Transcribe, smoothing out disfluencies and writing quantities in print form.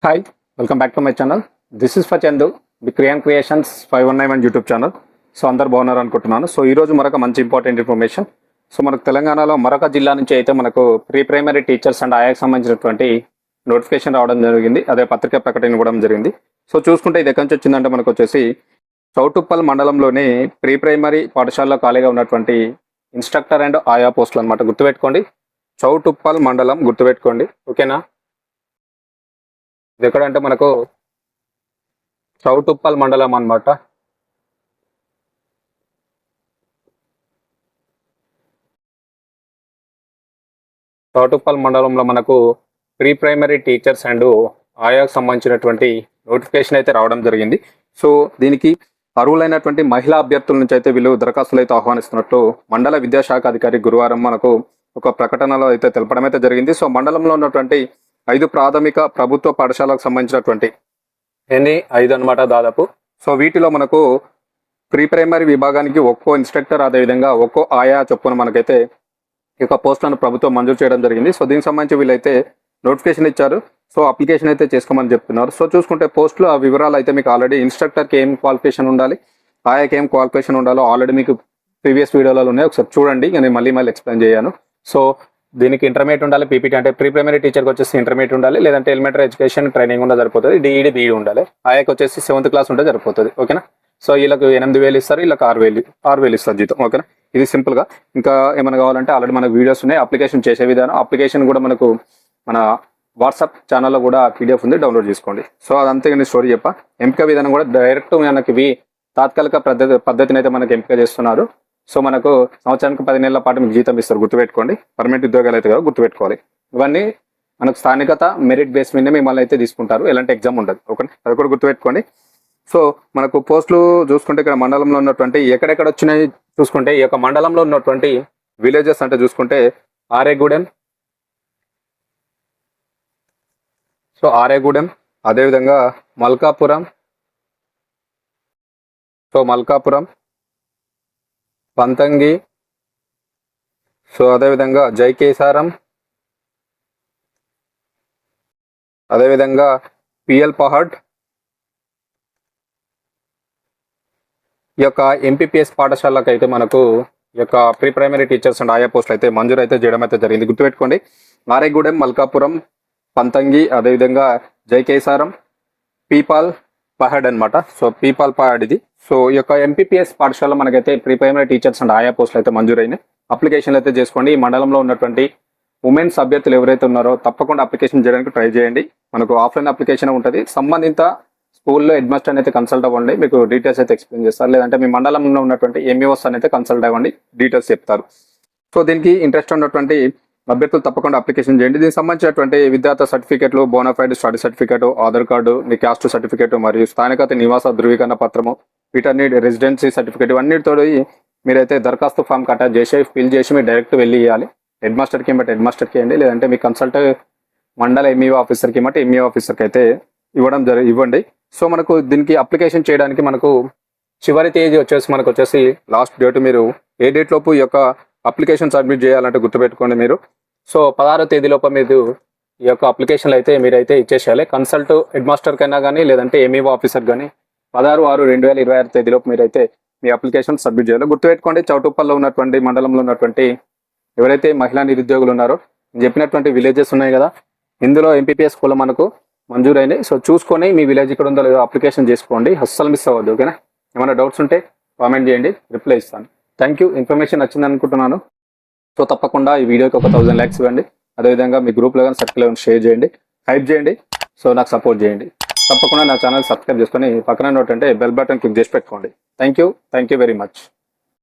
Hi, welcome back to my channel. This is for Chandu the creations 519 YouTube channel. So అందరు బాగున్నారు అనుకుంటున్నాను. So ఈరోజు మరొక మంచి ఇంపార్టెంట్ ఇన్ఫర్మేషన్. సో మనకు తెలంగాణలో మరొక జిల్లా నుంచి అయితే మనకు ప్రీ ప్రైమరీ టీచర్స్ అండ్ ఆయాకి సంబంధించినటువంటి నోటిఫికేషన్ రావడం జరిగింది. అదే పత్రికా ప్రకటన ఇవ్వడం జరిగింది. సో చూసుకుంటే ఇది ఎక్కడి నుంచి వచ్చిందంటే మనకు వచ్చేసి చౌటుప్పల్ మండలంలోని ప్రీ ప్రైమరీ పాఠశాలలో ఖాళీగా ఉన్నటువంటి ఇన్స్ట్రక్టర్ అండ్ ఆయా పోస్టులు అనమాట. గుర్తుపెట్టుకోండి, చౌటుప్పల్ మండలం గుర్తుపెట్టుకోండి, ఓకేనా. ఇది ఎక్కడంటే మనకు చౌటుప్పల్ మండలం అన్నమాట. చౌటుప్పల్ మండలంలో మనకు ప్రీ ప్రైమరీ టీచర్స్ అండ్ ఆయాకు సంబంధించినటువంటి నోటిఫికేషన్ అయితే రావడం జరిగింది. సో దీనికి అర్హులైనటువంటి మహిళా అభ్యర్థుల నుంచి అయితే వీళ్ళు దరఖాస్తులు అయితే ఆహ్వానిస్తున్నట్లు మండల విద్యాశాఖ అధికారి గురువారం మనకు ఒక ప్రకటనలో అయితే తెలపడం అయితే జరిగింది. సో మండలంలో ఉన్నటువంటి 5 ప్రాథమిక ప్రభుత్వ పాఠశాలకు సంబంధించినటువంటి 5 అనమాట దాదాపు. సో వీటిలో మనకు ప్రీ ప్రైమరీ విభాగానికి ఒక్కో ఇన్స్ట్రక్టర్, అదేవిధంగా ఒక్కో ఆయా చొప్పున మనకైతే ఈ యొక్క పోస్టులను ప్రభుత్వం మంజూరు చేయడం జరిగింది. సో దీనికి సంబంధించి వీళ్ళైతే నోటిఫికేషన్ ఇచ్చారు. సో అప్లికేషన్ అయితే చేసుకోమని చెప్తున్నారు. సో చూసుకుంటే పోస్టులు ఆ వివరాలు అయితే మీకు ఆల్రెడీ ఇన్స్ట్రక్టర్కి ఏం క్వాలిఫికేషన్ ఉండాలి, ఆయాకి ఏం క్వాలిఫికేషన్ ఉండాలో ఆల్రెడీ మీకు ప్రీవియస్ వీడియోలలో ఉన్నాయి, ఒకసారి చూడండి. నేను మళ్ళీ ఎక్స్ప్లెయిన్ చేయను. సో దీనికి ఇంటర్మీడియట్ ఉండాలి, పీపీటీ అంటే ప్రీ ప్రైమరీ టీచర్కి వచ్చేసి ఇంటర్మీడియట్ ఉండాలి, లేదంటే ఎలిమెంటరీ ఎడ్యుకేషన్ ట్రైనింగ్ ఉంటే సరిపోతుంది. డిఈడి బీఈడి ఉండాలి. ఆయాకి వచ్చేసి 7th క్లాస్ ఉంటే సరిపోతుంది, ఓకేనా. సో వీళ్ళకి 8,000 ఇస్తారు, వీళ్ళకి 6,000 ఇస్తారు జీతం, ఓకేనా. ఇది సింపుల్గా. ఇంకా ఏమైనా కావాలంటే ఆల్రెడీ మనకు వీడియోస్ ఉన్నాయి. అప్లికేషన్ చేసే విధానం, అప్లికేషన్ కూడా మనకు మన వాట్సాప్ ఛానల్లో కూడా పీడిఎఫ్ ఉంది, డౌన్లోడ్ చేసుకోండి. సో అదంతా నేను స్టోరీ చెప్పా. ఎంపిక విధానం కూడా డైరెక్ట్ మనకి తాత్కాలిక పద్ధతిని అయితే మనకి ఎంపిక చేస్తున్నారు. సో మనకు సంవత్సరానికి 10 నెలల పాటు మీకు జీతం ఇస్తారు, గుర్తుపెట్టుకోండి. పర్మనెంట్ ఉద్యోగాలు అయితే కదా, గుర్తుపెట్టుకోవాలి. ఇవన్నీ మనకు స్థానికత మెరిట్ బేస్ మీద మిమ్మల్ని అయితే తీసుకుంటారు, ఎలాంటి ఎగ్జామ్ ఉండదు, ఓకే. అది కూడా గుర్తుపెట్టుకోండి. సో మనకు పోస్టులు చూసుకుంటే ఇక్కడ మండలంలో ఉన్నటువంటి ఎక్కడెక్కడ వచ్చినాయి చూసుకుంటే, ఈ యొక్క మండలంలో ఉన్నటువంటి విలేజెస్ అంటే చూసుకుంటే ఆరేగూడెం, సో ఆరేగూడెం, అదేవిధంగా మల్కాపురం, సో మల్కాపురం, పంతంగి, సో అదేవిధంగా జైకేసారం, అదేవిధంగా పిఎల్ పహాడ్. ఈ యొక్క ఎంపీపీఎస్ పాఠశాలకు అయితే మనకు ఈ యొక్క ప్రీ ప్రైమరీ టీచర్స్ అండ్ ఆయా పోస్టులు అయితే మంజూరు అయితే చేయడం అయితే జరిగింది, గుర్తుపెట్టుకోండి. ఆరేగూడెం, మల్కాపురం, పంతంగి, అదేవిధంగా జైకేసారం, పీపాల్ పహాడ్ అనమాట. సో పీపాల్ పహాడ్ ఇది. సో ఈ యొక్క ఎంపీపీఎస్ పాఠశాల మనకైతే ప్రీ ప్రైమరీ టీచర్స్ అండ్ ఆయా పోస్టులు అయితే మంజూరైనాయి. అప్లికేషన్లు అయితే చేసుకోండి. ఈ మండలంలో ఉన్నటువంటి ఉమెన్స్ అభ్యర్థులు ఎవరైతే ఉన్నారో తప్పకుండా అప్లికేషన్ చేయడానికి ట్రై చేయండి. మనకు ఆఫ్లైన్ అప్లికేషన్ ఉంటుంది. సంబంధిత స్కూల్లో హెడ్ మాస్టర్ అయితే కన్సల్ట్ అవ్వండి, మీకు డీటెయిల్స్ అయితే ఎక్స్ప్లెయిన్ చేస్తారు. లేదంటే మీ మండలంలో ఉన్నటువంటి ఎంఈఓస్ అయితే కన్సల్ట్ అవ్వండి, డీటెయిల్స్ చెప్తారు. సో దీనికి ఇంట్రెస్ట్ ఉన్నటువంటి అభ్యర్థులు తప్పకుండా అప్లికేషన్ చేయండి. దీనికి సంబంధించినటువంటి విద్యార్థి సర్టిఫికేట్లు, bonafide study certificate, Aadhaar card, మీ క్యాస్ట్ సర్టిఫికేట్ మరియు స్థానికత నివాస ధృవీకరణ పత్రము, వీటన్నిటి రెసిడెన్సీ సర్టిఫికేట్, ఇవన్నిటితో మీరైతే దరఖాస్తు ఫామ్ అటాచ్ చేసి ఫిల్ చేసి మీరు డైరెక్ట్ వెళ్ళి ఇవ్వాలి. హెడ్ మాస్టర్కి బట్టి హెడ్ మాస్టర్కి ఇవ్వండి, లేదంటే మీ కన్సల్ట్ మండల ఎంఈఓ ఆఫీసర్కి బట్టి ఎంఈఓ ఆఫీసర్కి అయితే ఇవ్వండి. సో మనకు దీనికి అప్లికేషన్ చేయడానికి మనకు చివరి తేదీ మనకు వచ్చేసి లాస్ట్ డేట్. మీరు ఏ డేట్ లోపు ఈ యొక్క అప్లికేషన్ సబ్మిట్ చేయాలంటే గుర్తుపెట్టుకోండి మీరు. సో 16వ తేదీలోపు మీరు ఈ యొక్క అప్లికేషన్లు అయితే మీరైతే ఇచ్చేసేయాలి. కన్సల్ట్ హెడ్ మాస్టర్ కైనా కానీ లేదంటే ఎంఈఓ ఆఫీసర్ కానీ 16/6/2026 తేదీలోపు మీరైతే మీ అప్లికేషన్ సబ్మిట్ చేయాలి. గుర్తుపెట్టుకోండి, చౌటుప్పల్లో ఉన్నటువంటి మండలంలో ఉన్నటువంటి ఎవరైతే మహిళా నిరుద్యోగులు ఉన్నారో నేను చెప్పినటువంటి విలేజెస్ ఉన్నాయి కదా, ఇందులో ఎంపీపీఎస్ స్కూల్ మనకు మంజూరైనాయి. సో చూసుకొని మీ విలేజ్ ఇక్కడ ఉందో లేదో అప్లికేషన్ చేసుకోండి, అస్సలు మిస్ అవ్వద్దు, ఓకేనా. ఏమైనా డౌట్స్ ఉంటే కామెంట్ చేయండి, రిప్లై ఇస్తాను. Thank you. ఇన్ఫర్మేషన్ నచ్చింది అనుకుంటున్నాను. సో తప్పకుండా ఈ వీడియోకి ఒక 1000 లైక్స్ ఇవ్వండి. అదేవిధంగా మీ గ్రూప్లో కానీ సర్కిల్లో షేర్ చేయండి, హైప్ చేయండి. సో నాకు సపోర్ట్ చేయండి. తప్పకుండా నా ఛానల్ సబ్స్క్రైబ్ చేసుకొని పక్కన ఉన్నటువంటి బెల్ బటన్ క్లిక్ చేసి పెట్టుకోండి. Thank you very much.